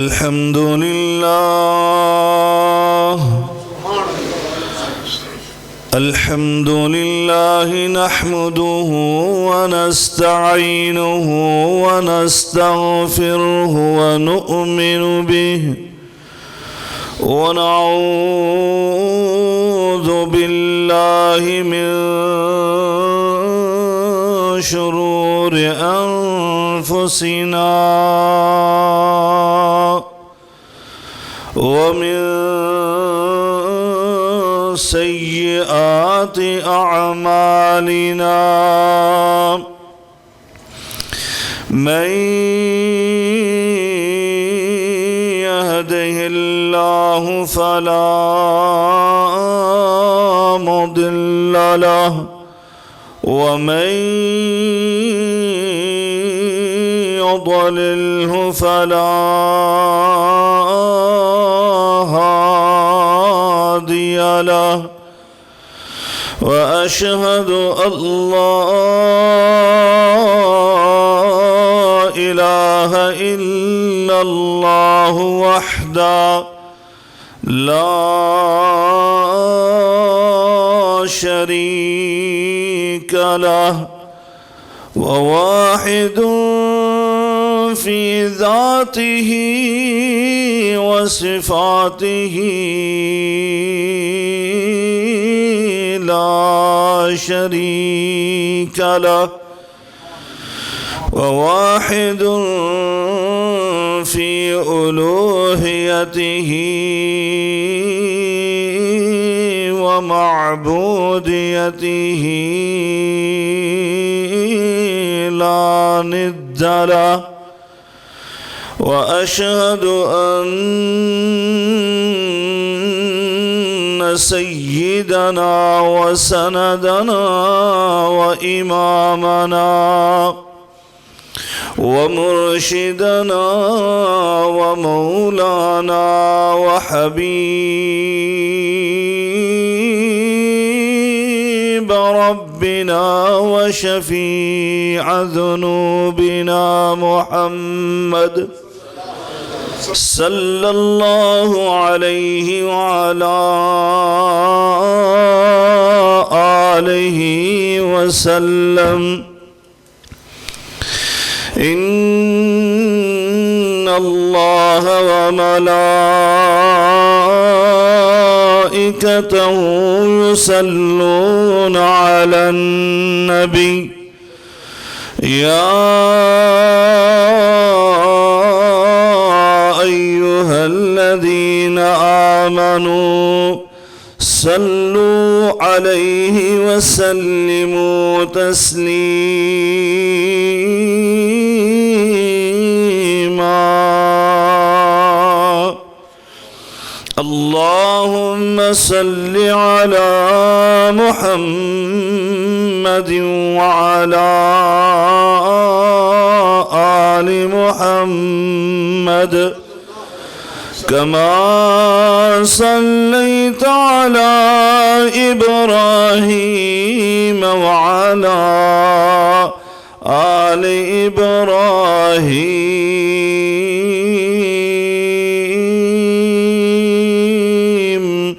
الحمد لله نحمده ونستعينه ونستغفره ونؤمن به ونعوذ بالله من شرور أنفسنا ومن سيئات أعمالنا من يهده الله فلا مضل له ومن يضلله فلا هادي له وأشهد أن لا إله إلا الله وحده لا شريك له وواحد في ذاته وصفاته لا شريك له وواحد في ألوهيته ومعبوديته لا ند له وأشهد أن سيدنا وسندنا وإمامنا ومرشدنا ومولانا وحبيب ربنا وشفيع ذنوبنا محمد صلى الله عليه وعلى آله وسلم إن الله وملائكته يصلون على النبي يا أيها الذين آمنوا صلوا عليه وسلموا تسليما اللهم صل على محمد وعلى آل محمد كما صليت على إبراهيم وعلى آل إبراهيم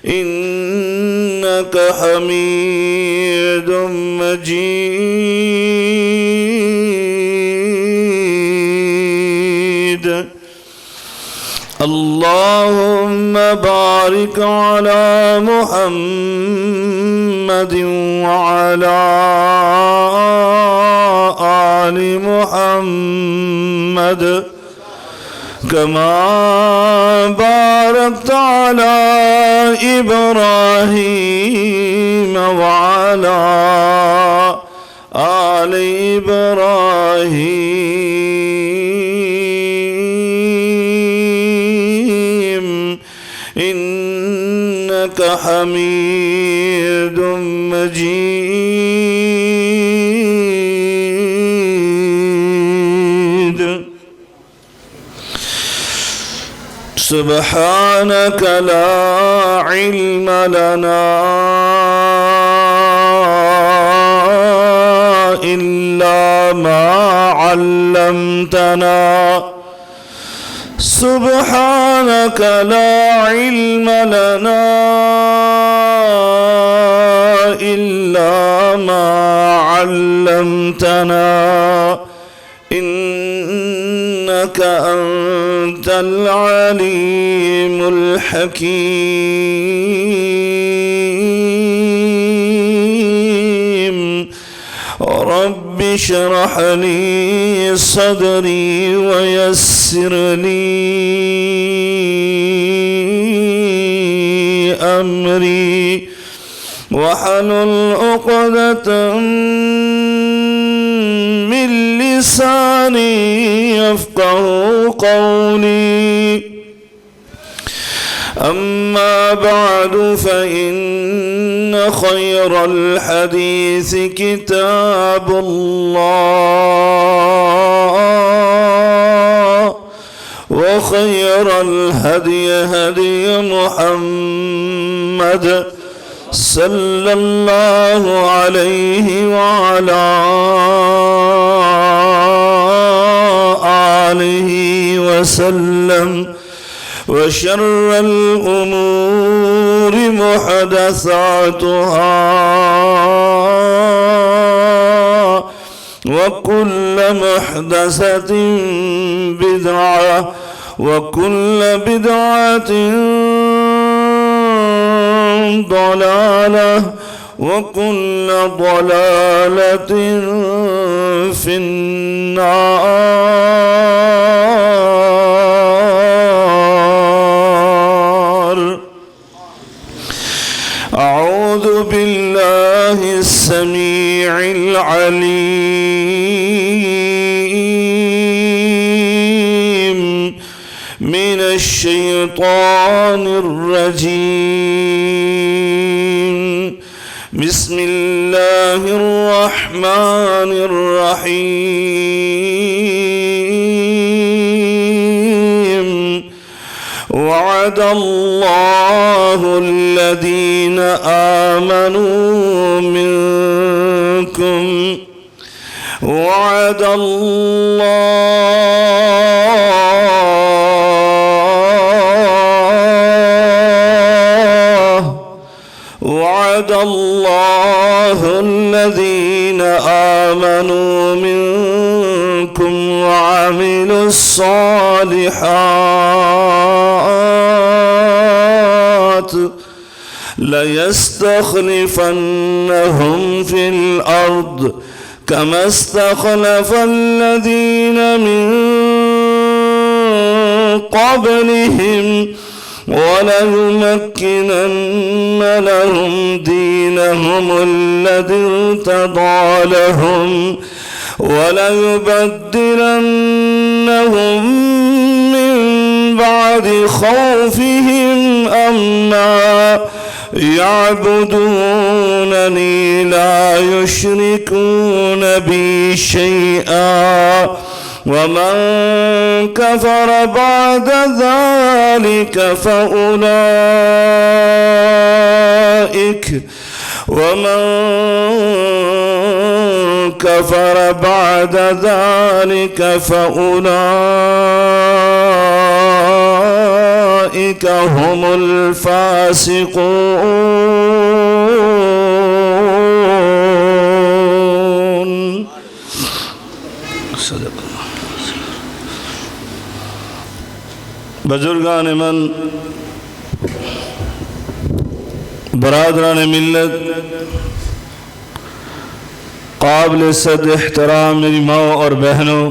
إنك حميد مجيد اللهم بارك على محمد وعلى آل محمد كما باركت على إبراهيم وعلى آل إبراهيم إنك حميد مجيد سبحانك لا علم لنا إلا ما علمتنا سبحانك لا علم لنا إلا ما علمتنا إنك أنت العليم الحكيم رب اشرح لي صدري ويسر لي أمري واحلل عقدة من لساني يفقه قولي أما بعد فإن خير الحديث كتاب الله وخير الهدي هدي محمد صلى الله عليه وعلى آله وسلم وشر الأمور محدثاتها وكل محدثة بدعة وكل بدعة ضلالة وكل ضلالة في النار. أعوذ بالله السميع العليم من الشيطان الرجيم. بسم الله الرحمن الرحيم. وعد الله الذين آمنوا منكم وعد الله الذين آمنوا منكم وعملوا الصالحات ليستخلفنهم في الأرض كما استخلف الذين من قبلهم وليمكنن لهم دينهم الذي ارتضى لهم وليبدلنهم من بعد خوفهم أمنا يعبدونني لا يشركون بي شيئا ومن كفر بعد ذلك فأولئك هم الفاسقون. صدق بزرگان من، برادران ملت، قابل صد احترام میری ماں اور بہنوں،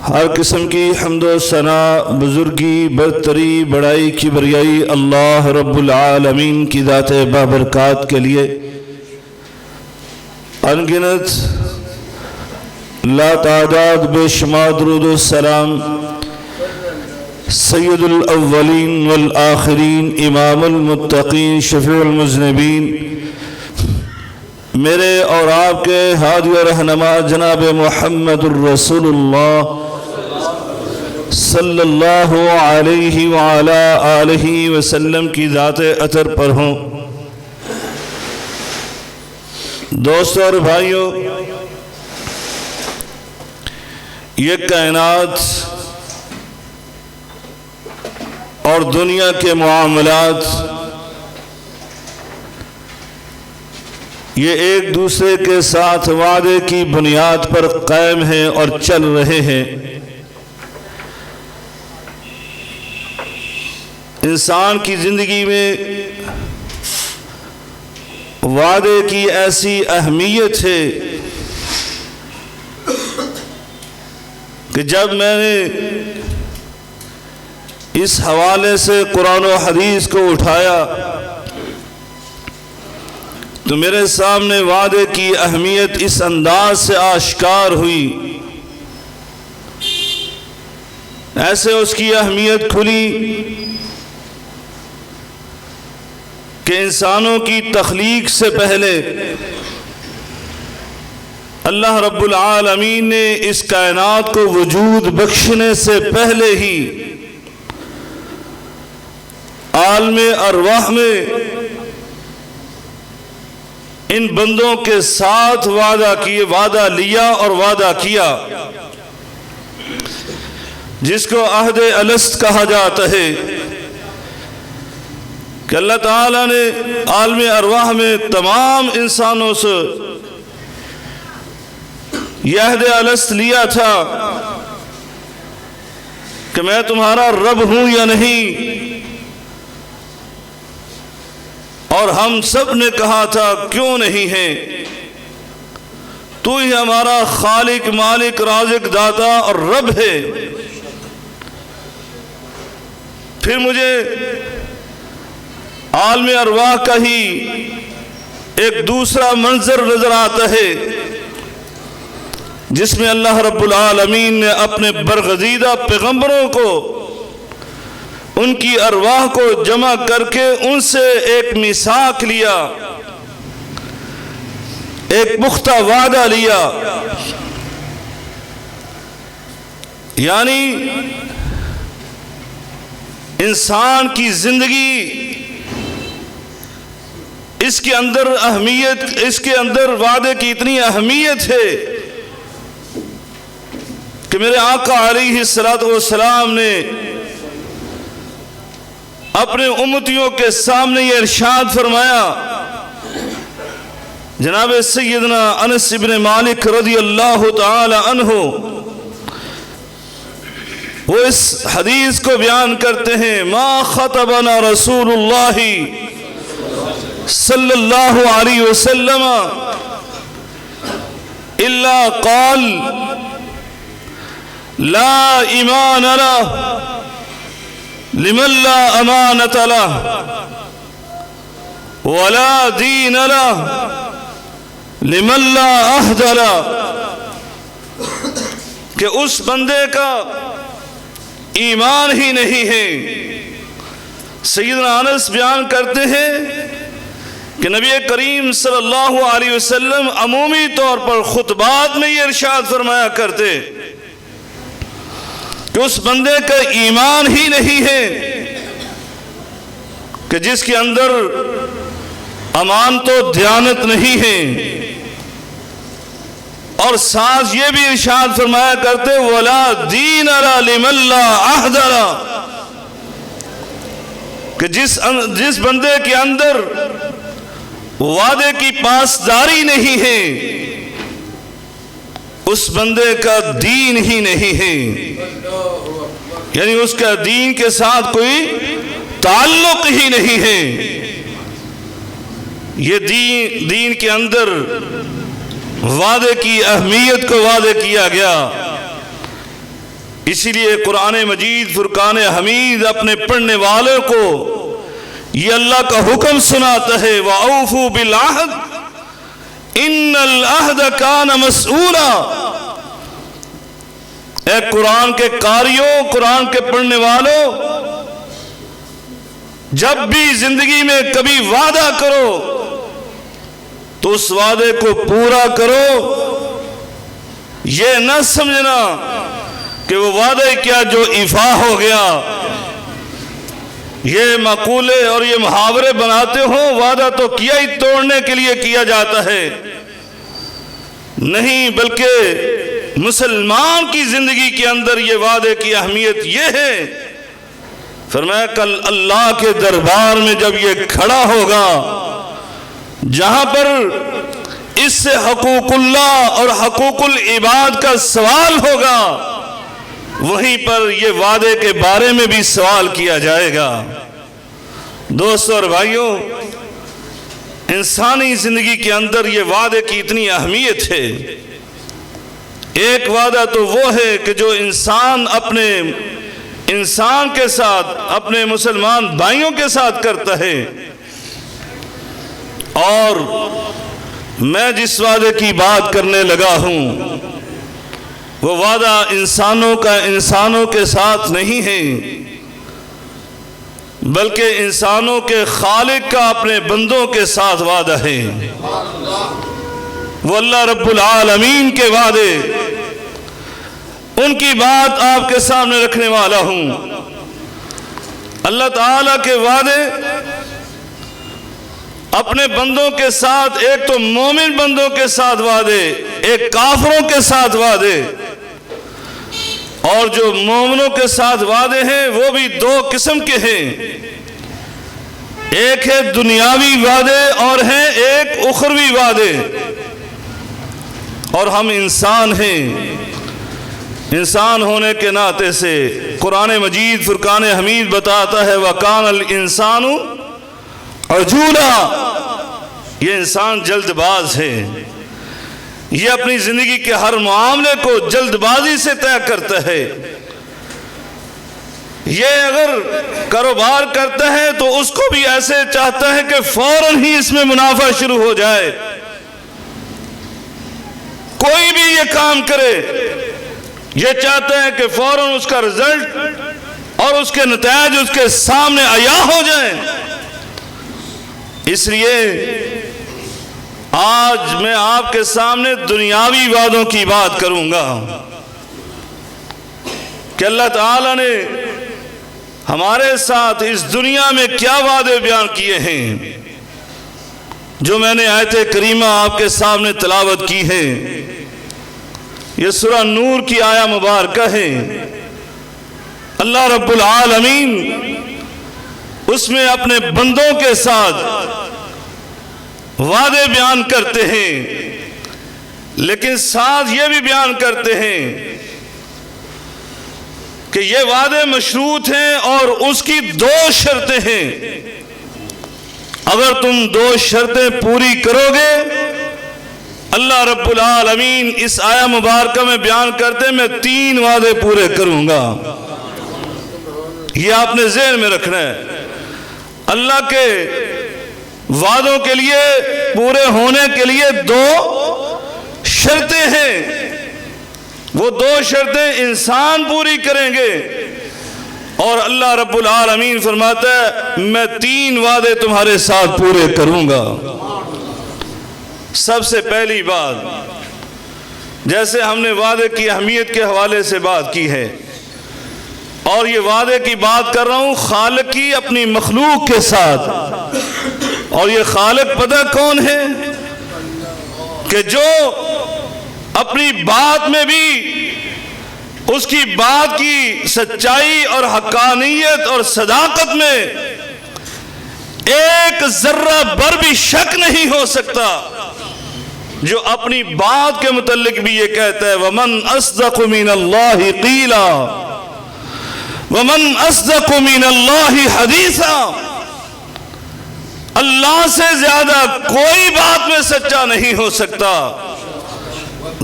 ہر قسم کی حمد و ثنا، بزرگی، برتری، بڑائی، کبریائی اللہ رب العالمین کی ذات بابرکات کے لیے انگنت لا تعداد بے شمار درود و سلام سید الاولین والآخرین، امام المتقین، شفیع المذنبین، میرے اور آپ کے ہادی و رہنما جناب محمد الرسول اللہ صلی اللہ علیہ وعلا آلہ وسلم کی ذات اطہر پر ہوں۔ دوستو اور بھائیوں، یہ کائنات اور دنیا کے معاملات یہ ایک دوسرے کے ساتھ وعدے کی بنیاد پر قائم ہیں اور چل رہے ہیں۔ انسان کی زندگی میں وعدے کی ایسی اہمیت ہے کہ جب میں نے اس حوالے سے قرآن و حدیث کو اٹھایا تو میرے سامنے وعدے کی اہمیت اس انداز سے آشکار ہوئی، ایسے اس کی اہمیت کھلی کہ انسانوں کی تخلیق سے پہلے اللہ رب العالمین نے اس کائنات کو وجود بخشنے سے پہلے ہی عالم ارواح میں ان بندوں کے ساتھ وعدہ لیا اور وعدہ کیا، جس کو عہد الست کہا جاتا ہے کہ اللہ تعالیٰ نے عالم ارواح میں تمام انسانوں سے یہ عہد الست لیا تھا کہ میں تمہارا رب ہوں یا نہیں، اور ہم سب نے کہا تھا کیوں نہیں ہے، تو ہی ہمارا خالق مالک رازق داتا اور رب ہے۔ پھر مجھے عالم ارواح کا ہی ایک دوسرا منظر نظر آتا ہے جس میں اللہ رب العالمین نے اپنے برگزیدہ پیغمبروں کو، ان کی ارواح کو جمع کر کے ان سے ایک میثاق لیا، ایک پختہ وعدہ لیا، یعنی انسان کی زندگی اس کے اندر اہمیت، اس کے اندر وعدے کی اتنی اہمیت ہے کہ میرے آقا علیہ الصلوۃ والسلام نے اپنے امتیوں کے سامنے یہ ارشاد فرمایا، جناب سیدنا انس بن مالک رضی اللہ تعالی عنہ وہ اس حدیث کو بیان کرتے ہیں، ما خطبنا رسول اللہ صلی اللہ علیہ وسلم الا قال لا ایمان له لمن لا امانت له ولا دین له لمن لا عہد له، کہ اس بندے کا ایمان ہی نہیں ہے۔ سیدنا انس بیان کرتے ہیں کہ نبی کریم صلی اللہ علیہ وسلم عمومی طور پر خطبات میں یہ ارشاد فرمایا کرتے کہ اس بندے کا ایمان ہی نہیں ہے کہ جس کے اندر امانت و دیانت نہیں ہے، اور ساتھ یہ بھی ارشاد فرمایا کرتے ولا دین لمن لا عہد له، کہ جس بندے کے اندر وعدے کی پاسداری نہیں ہے اس بندے کا دین ہی نہیں ہے، یعنی اس کا دین کے ساتھ کوئی تعلق ہی نہیں ہے۔ یہ دین کے اندر وعدے کی اہمیت کو واضح کیا گیا، اسی لیے قرآن مجید فرقان حمید اپنے پڑھنے والوں کو یہ اللہ کا حکم سناتا ہے وَأَوْفُوا بِالْعَهْدِ إِنَّ الْعَهْدَ كَانَ مَسْئُولًا۔ اے قرآن کے قاریوں، قرآن کے پڑھنے والوں، جب بھی زندگی میں کبھی وعدہ کرو تو اس وعدے کو پورا کرو، یہ نہ سمجھنا کہ وہ وعدہ کیا جو ایفا ہو گیا۔ یہ مقولے اور یہ محاورے بناتے ہو وعدہ تو کیا ہی توڑنے کے لیے کیا جاتا ہے، نہیں بلکہ مسلمان کی زندگی کے اندر یہ وعدے کی اہمیت یہ ہے، فرمایا کل اللہ کے دربار میں جب یہ کھڑا ہوگا، جہاں پر اس سے حقوق اللہ اور حقوق العباد کا سوال ہوگا، وہیں پر یہ وعدے کے بارے میں بھی سوال کیا جائے گا۔ دوستو اور بھائیوں، انسانی زندگی کے اندر یہ وعدے کی اتنی اہمیت ہے۔ ایک وعدہ تو وہ ہے کہ جو انسان کے ساتھ، اپنے مسلمان بھائیوں کے ساتھ کرتا ہے، اور میں جس وعدے کی بات کرنے لگا ہوں وہ وعدہ انسانوں کا انسانوں کے ساتھ نہیں ہے، بلکہ انسانوں کے خالق کا اپنے بندوں کے ساتھ وعدہ ہے۔ وہ اللہ رب العالمین کے وعدے، ان کی بات آپ کے سامنے رکھنے والا ہوں۔ اللہ تعالیٰ کے وعدے اپنے بندوں کے ساتھ، ایک تو مومن بندوں کے ساتھ وعدے، ایک کافروں کے ساتھ وعدے، اور جو مومنوں کے ساتھ وعدے ہیں وہ بھی دو قسم کے ہیں، ایک ہے دنیاوی وعدے اور ہیں ایک اخروی وعدے۔ اور ہم انسان ہیں، انسان ہونے کے ناطے سے قرآن مجید فرقان حمید بتاتا ہے وَكَانَ الْإِنسَانُ عَجُولًا، یہ انسان جلد باز ہے، یہ اپنی زندگی کے ہر معاملے کو جلد بازی سے طے کرتا ہے۔ یہ اگر کاروبار کرتا ہے تو اس کو بھی ایسے چاہتا ہے کہ فوراً ہی اس میں منافع شروع ہو جائے۔ کوئی بھی یہ کام کرے یہ چاہتا ہے کہ فوراً اس کا رزلٹ اور اس کے نتائج اس کے سامنے عیاں ہو جائیں۔ اس لیے آج میں آپ کے سامنے دنیاوی وعدوں کی بات کروں گا کہ اللہ تعالیٰ نے ہمارے ساتھ اس دنیا میں کیا وعدے بیان کیے ہیں۔ جو میں نے آیت کریمہ آپ کے سامنے تلاوت کی ہے، یہ سورہ نور کی آیہ مبارکہ ہے۔ اللہ رب العالمین اس میں اپنے بندوں کے ساتھ وعدے بیان کرتے ہیں، لیکن ساتھ یہ بھی بیان کرتے ہیں کہ یہ وعدے مشروط ہیں اور اس کی دو شرطیں ہیں۔ اگر تم دو شرطیں پوری کرو گے، اللہ رب العالمین اس آیہ مبارکہ میں بیان کرتے ہیں میں 3 وعدے پورے کروں گا۔ یہ آپ نے ذہن میں رکھنا ہے، اللہ کے وعدوں کے لیے پورے ہونے کے لیے 2 شرطیں ہیں۔ وہ 2 شرطیں انسان پوری کریں گے، اور اللہ رب العالمین فرماتا ہے میں 3 وعدے تمہارے ساتھ پورے کروں گا۔ سب سے پہلی بات، جیسے ہم نے وعدے کی اہمیت کے حوالے سے بات کی ہے، اور یہ وعدے کی بات کر رہا ہوں خالق کی اپنی مخلوق کے ساتھ، اور یہ خالق پتہ کون ہے کہ جو اپنی بات میں بھی اس کی بات کی سچائی اور حقانیت اور صداقت میں ایک ذرہ بر بھی شک نہیں ہو سکتا، جو اپنی بات کے متعلق بھی یہ کہتا ہے وَمَنْ أَصْدَقُ مِنَ اللَّهِ قِيلًا وَمَنْ أَصْدَقُ مِنَ اللَّهِ حَدِيثًا، اللہ سے زیادہ کوئی بات میں سچا نہیں ہو سکتا۔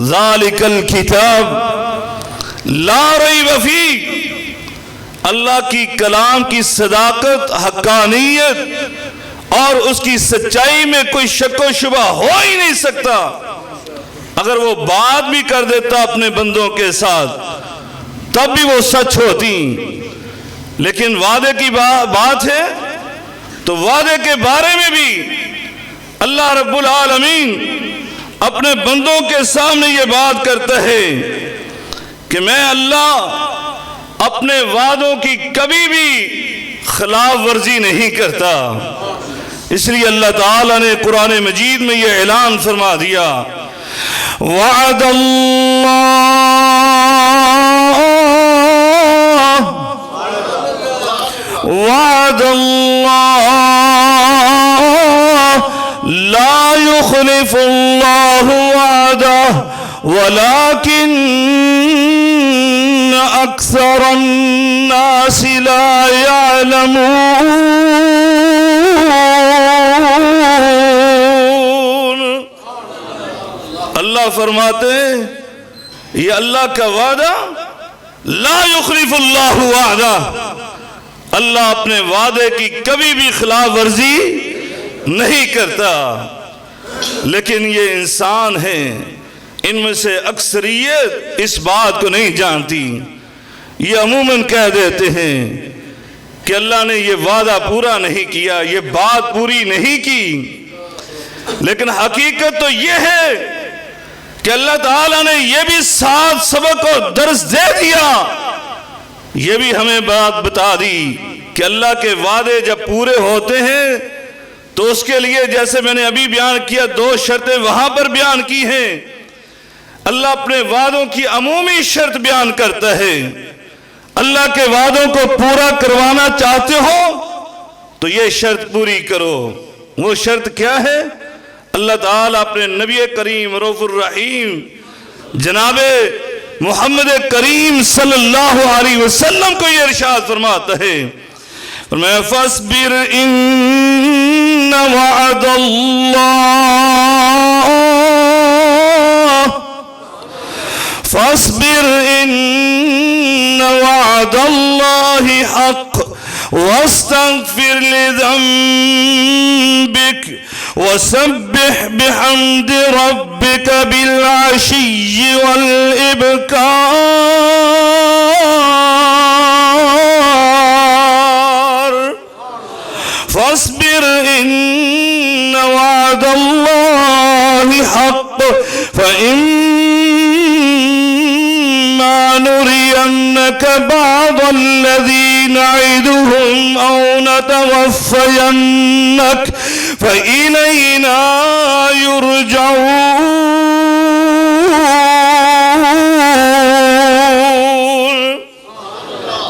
ذَلِكَ الْكِتَابُ لَا رَيْبَ فِيهِ، اللہ کی کلام کی صداقت، حقانیت اور اس کی سچائی میں کوئی شک و شبہ ہو ہی نہیں سکتا۔ اگر وہ بات بھی کر دیتا اپنے بندوں کے ساتھ تب بھی وہ سچ ہوتی، لیکن وعدے کی بات ہے تو وعدے کے بارے میں بھی اللہ رب العالمین اپنے بندوں کے سامنے یہ بات کرتا ہے کہ میں اللہ اپنے وعدوں کی کبھی بھی خلاف ورزی نہیں کرتا۔ اس لیے اللہ تعالیٰ نے قرآن مجید میں یہ اعلان فرما دیا وعد اللہ وعد اللہ لا يخلف اللہ وعدہ ولكن اکثر الناس لا يعلمون۔ اللہ فرماتے ہیں یہ اللہ کا وعدہ، لا يخلف اللہ وعدہ، اللہ اپنے وعدے کی کبھی بھی خلاف ورزی نہیں کرتا۔ لیکن یہ انسان ہیں، ان میں سے اکثریت اس بات کو نہیں جانتی، یہ عموماً کہہ دیتے ہیں کہ اللہ نے یہ وعدہ پورا نہیں کیا، یہ بات پوری نہیں کی۔ لیکن حقیقت تو یہ ہے کہ اللہ تعالیٰ نے یہ بھی 7 سبق اور درس دے دیا، یہ بھی ہمیں بات بتا دی کہ اللہ کے وعدے جب پورے ہوتے ہیں تو اس کے لیے جیسے میں نے ابھی بیان کیا 2 شرطیں وہاں پر بیان کی ہیں۔ اللہ اپنے وعدوں کی عمومی شرط بیان کرتا ہے، اللہ کے وعدوں کو پورا کروانا چاہتے ہو تو یہ شرط پوری کرو۔ وہ شرط کیا ہے؟ اللہ تعالیٰ اپنے نبی کریم رؤوف الرحیم جناب محمد کریم صلی اللہ علیہ وسلم کو یہ ارشاد فرماتا ہے، فرمایا فاصبر ان وعد اللہ فاصبر ان وعد اللہ حق واستغفر لذنبك وسبح بحمد ربك بالعشي والإبكار فاصبر إن وعد الله حق فإما نرينك بعض الذي نعدهم أو نتوفينك فإلينا يرجعون۔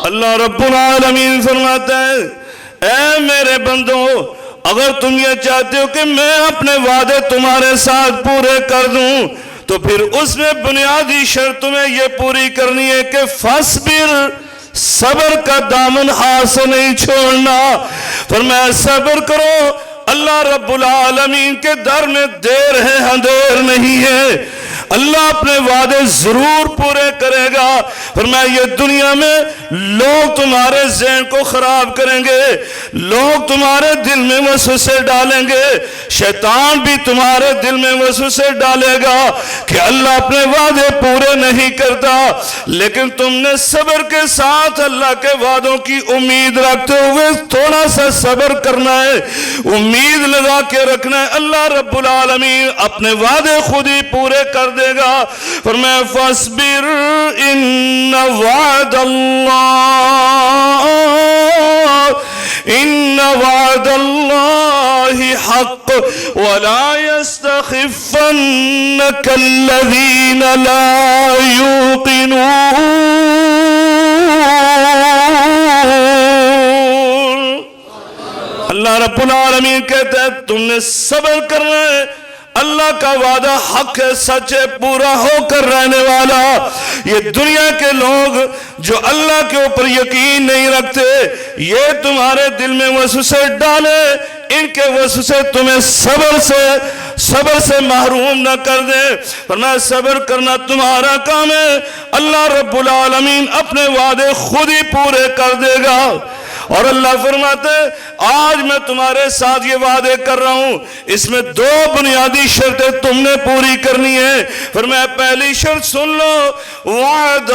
اللہ رب العالمین فرماتا ہے اے میرے بندو، اگر تم یہ چاہتے ہو کہ میں اپنے وعدے تمہارے ساتھ پورے کر دوں تو پھر اس میں بنیادی شرط تمہیں یہ پوری کرنی ہے کہ فاصبر، صبر کا دامن ہاتھ سے نہیں چھوڑنا۔ فرمایا صبر کرو، اللہ رب العالمین کے در میں دیر ہے اندھیر نہیں ہے، اللہ اپنے وعدے ضرور پورے کرے گا۔ فرمایا یہ دنیا میں لوگ تمہارے ذہن کو خراب کریں گے، لوگ تمہارے دل میں وسوسے ڈالیں گے، شیطان بھی تمہارے دل میں وسوسے ڈالے گا کہ اللہ اپنے وعدے پورے نہیں کرتا، لیکن تم نے صبر کے ساتھ اللہ کے وعدوں کی امید رکھتے ہوئے تھوڑا سا صبر کرنا ہے، امید لگا کے رکھنا ہے، اللہ رب العالمین اپنے وعدے خود ہی پورے کر دے گا۔ فرمایا فاصبر ان وعد اللہ ان وعد اللہ حق ولا يستخفنك الذين لا يوقنون۔ اللہ رب العالمین کہتا ہے تم نے صبر کرنا ہے، اللہ کا وعدہ حق ہے، سچ ہے، پورا ہو کر رہنے والا۔ یہ دنیا کے لوگ جو اللہ کے اوپر یقین نہیں رکھتے، یہ تمہارے دل میں وسوسے ڈالے، ان کے وسوسے تمہیں صبر سے محروم نہ کر دے۔ فرمایا صبر کرنا تمہارا کام ہے، اللہ رب العالمین اپنے وعدے خود ہی پورے کر دے گا۔ اور اللہ فرماتے ہیں آج میں تمہارے ساتھ یہ وعدے کر رہا ہوں، اس میں 2 بنیادی شرطیں تم نے پوری کرنی ہے۔ فرمایا پہلی شرط سن لو، وعد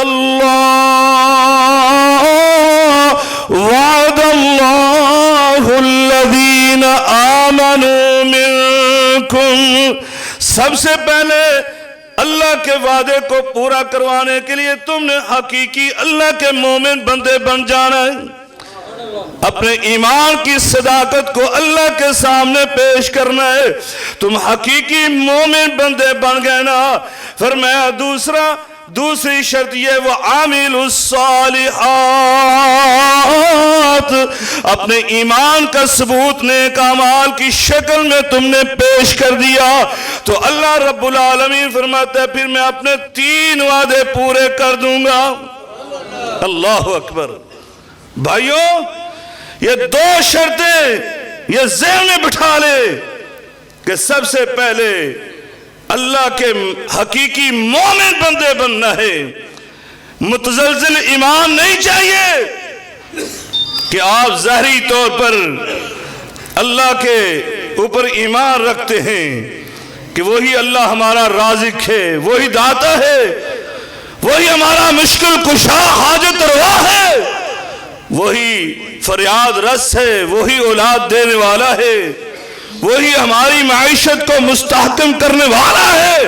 اللہ الذین آمنوا منکم، سب سے پہلے اللہ کے وعدے کو پورا کروانے کے لیے تم نے حقیقی اللہ کے مومن بندے بن جانا ہے۔ اپنے ایمان کی صداقت کو اللہ کے سامنے پیش کرنا ہے، تم حقیقی مومن بندے بن گئے نا۔ فرمایا دوسری شرط یہ وہ عامل الصالحات، اپنے ایمان کا ثبوت نیک اعمال کی شکل میں تم نے پیش کر دیا تو اللہ رب العالمین فرماتا ہے پھر میں اپنے 3 وعدے پورے کر دوں گا۔ اللہ اکبر۔ بھائیوں، یہ 2 شرطیں یہ ذہن میں بٹھا لے کہ سب سے پہلے اللہ کے حقیقی مومن بندے بننا ہے۔ متزلزل ایمان نہیں چاہیے کہ آپ ظاہری طور پر اللہ کے اوپر ایمان رکھتے ہیں کہ وہی اللہ ہمارا رازق ہے، وہی داتا ہے، وہی ہمارا مشکل کشا حاجت روا ہے، وہی فریاد رس ہے، وہی اولاد دینے والا ہے، وہی ہماری معیشت کو مستحکم کرنے والا ہے۔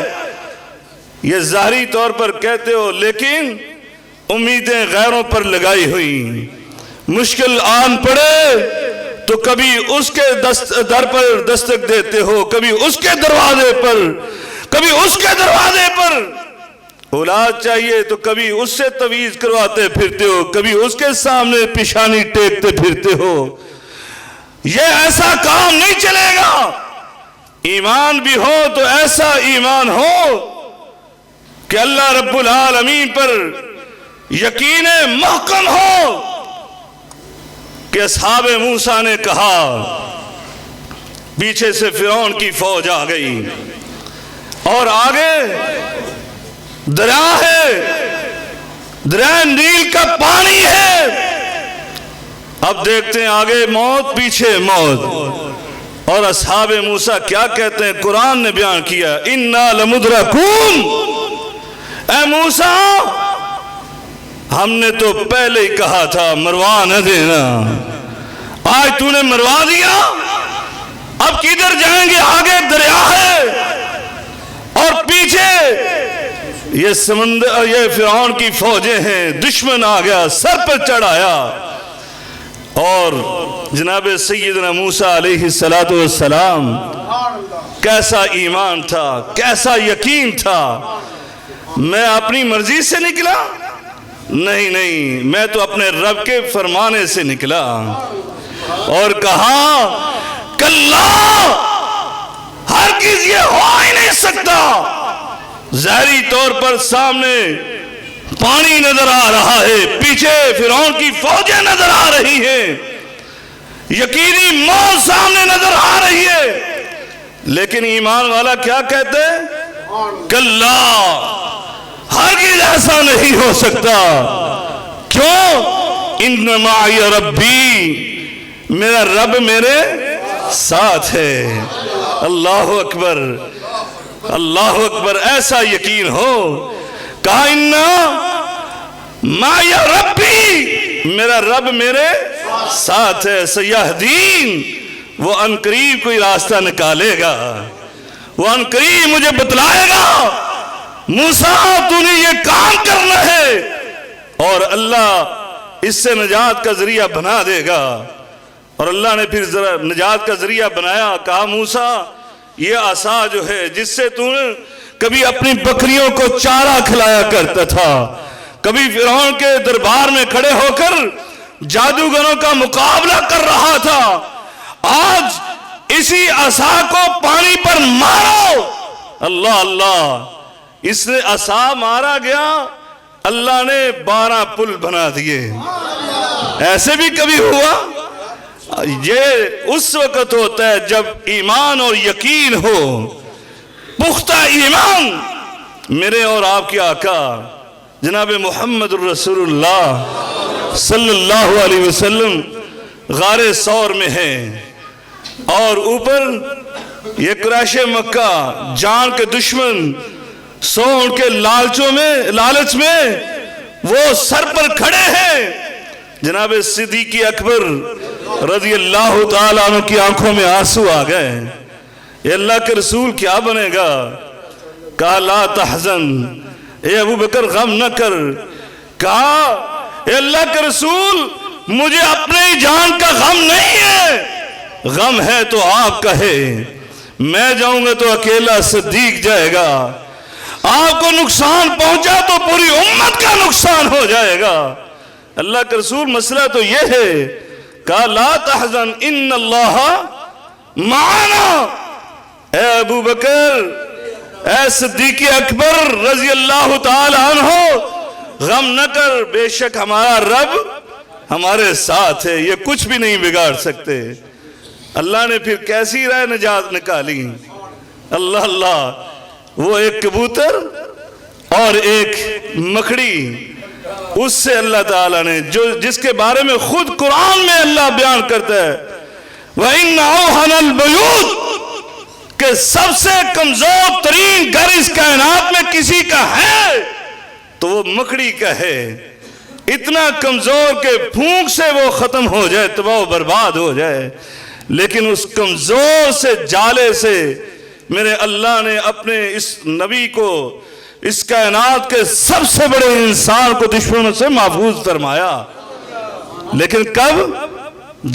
یہ ظاہری طور پر کہتے ہو لیکن امیدیں غیروں پر لگائی ہوئی، مشکل آن پڑے تو کبھی اس کے در پر دستک دیتے ہو، کبھی اس کے دروازے پر، کبھی اس کے دروازے پر۔ اولاد چاہیے تو کبھی اس سے تویز کرواتے پھرتے ہو، کبھی اس کے سامنے پیشانی ٹیکتے پھرتے ہو۔ یہ ایسا کام نہیں چلے گا۔ ایمان بھی ہو تو ایسا ایمان ہو کہ اللہ رب العالمین پر یقین محکم ہو کہ اصحاب موسیٰ نے کہا، پیچھے سے فرعون کی فوج آ گئی اور آگے دریا ہے، دریا نیل کا پانی ہے۔ اب دیکھتے ہیں آگے موت، پیچھے موت۔ اور اصحاب موسیٰ کیا کہتے ہیں؟ قرآن نے بیان کیا، اِنَّا لَمُدْرَكُونَ، اے موسیٰ ہم نے تو پہلے ہی کہا تھا مروا نہ دینا، آج تو نے مروا دیا، اب کدھر جائیں گے؟ آگے دریا ہے اور پیچھے یہ سمندر، یہ فرعون کی فوجیں ہیں، دشمن آ گیا، سر پر چڑھایا۔ اور جناب سیدنا موسیٰ علیہ السلام کیسا ایمان تھا، کیسا یقین تھا۔ میں اپنی مرضی سے نکلا؟ نہیں، میں تو اپنے رب کے فرمانے سے نکلا۔ اور کہا کلا، ہرگز یہ ہو ہی نہیں سکتا۔ ظاہری طور پر سامنے پانی نظر آ رہا ہے، پیچھے فرعون کی فوجیں نظر آ رہی ہیں، یقینی موت سامنے نظر آ رہی ہے، لیکن ایمان والا کیا کہتے ہیں؟ کلا، ہرگز ایسا نہیں ہو سکتا۔ کیوں؟ ان معی ربی، میرا رب میرے ساتھ ہے۔ اللہ اکبر، اللہ اکبر۔ ایسا یقین ہو، کہا اِنَّا معی ربی، میرا رب میرے ساتھ ہے، سیہدین، وہ عنقریب کوئی راستہ نکالے گا، وہ عنقریب مجھے بتلائے گا۔ موسیٰ تو نے یہ کام کرنا ہے، اور اللہ اس سے نجات کا ذریعہ بنا دے گا۔ اور اللہ نے پھر نجات کا ذریعہ بنایا، کہا موسیٰ یہ عصا جو ہے جس سے تو نے کبھی اپنی بکریوں کو چارہ کھلایا کرتا تھا، کبھی فرعون کے دربار میں کھڑے ہو کر جادوگروں کا مقابلہ کر رہا تھا، آج اسی عصا کو پانی پر مارو۔ اللہ اللہ، اس نے عصا مارا گیا، اللہ نے 12 پل بنا دیے۔ ایسے بھی کبھی ہوا؟ یہ اس وقت ہوتا ہے جب ایمان اور یقین ہو، پختہ ایمان۔ میرے اور آپ کے آقا جناب محمد الرسول اللہ صلی اللہ علیہ وسلم غار ثور میں ہیں، اور اوپر یہ قریش مکہ جان کے دشمن سو ان کے لالچ میں وہ سر پر کھڑے ہیں۔ جناب صدیق اکبر رضی اللہ تعالیٰ عنہ کی آنکھوں میں آنسو آ گئے، اے اللہ کے رسول کیا بنے گا؟ کہا لا تحزن، اے ابو بکر غم نہ کر۔ کہا اے اللہ کے رسول مجھے اپنی جان کا غم نہیں ہے، غم ہے تو آپ کہے، میں جاؤں گا تو اکیلا صدیق جائے گا، آپ کو نقصان پہنچا تو پوری امت کا نقصان ہو جائے گا۔ اللہ کے رسول مسئلہ تو یہ ہے، کہا لا تحزن ان اللہ معنا، اے ابو بکر، اے صدیق اکبر رضی اللہ تعالی عنہ، غم نہ کر، بے شک ہمارا رب ہمارے ساتھ ہے، یہ کچھ بھی نہیں بگاڑ سکتے۔ اللہ نے پھر کیسی رائے نجات نکالی؟ اللہ اللہ، وہ ایک کبوتر اور ایک مکڑی، اس سے اللہ تعالیٰ نے جس کے بارے میں خود قرآن میں اللہ بیان کرتا ہے وَإِنَّ أَوْهَنَ الْبُيُوتِ، کہ سب سے کمزور ترین گھر اس کائنات میں کسی کا ہے تو وہ مکڑی کا ہے، اتنا کمزور کہ پھونک سے وہ ختم ہو جائے، تباہ و برباد ہو جائے، لیکن اس کمزور سے جالے سے میرے اللہ نے اپنے اس نبی کو، اس کائنات کے سب سے بڑے انسان کو دشمنوں سے محفوظ فرمایا۔ لیکن کب؟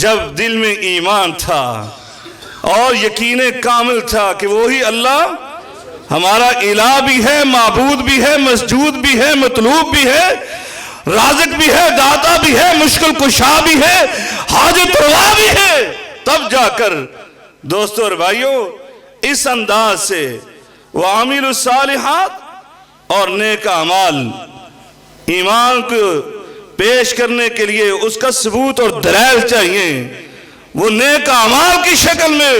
جب دل میں ایمان تھا اور یقین کامل تھا کہ وہی اللہ ہمارا الہ بھی ہے، معبود بھی ہے، مسجود بھی ہے، مطلوب بھی ہے، رازق بھی ہے، داتا بھی ہے، مشکل کشا بھی ہے، حاجت روا بھی ہے۔ تب جا کر دوستو اور بھائیوں اس انداز سے وَعَامِلُ الصَّالِحَاتِ اور نیک اعمال، ایمان کو پیش کرنے کے لیے اس کا ثبوت اور دلائل چاہیے، وہ نیک اعمال کی شکل میں،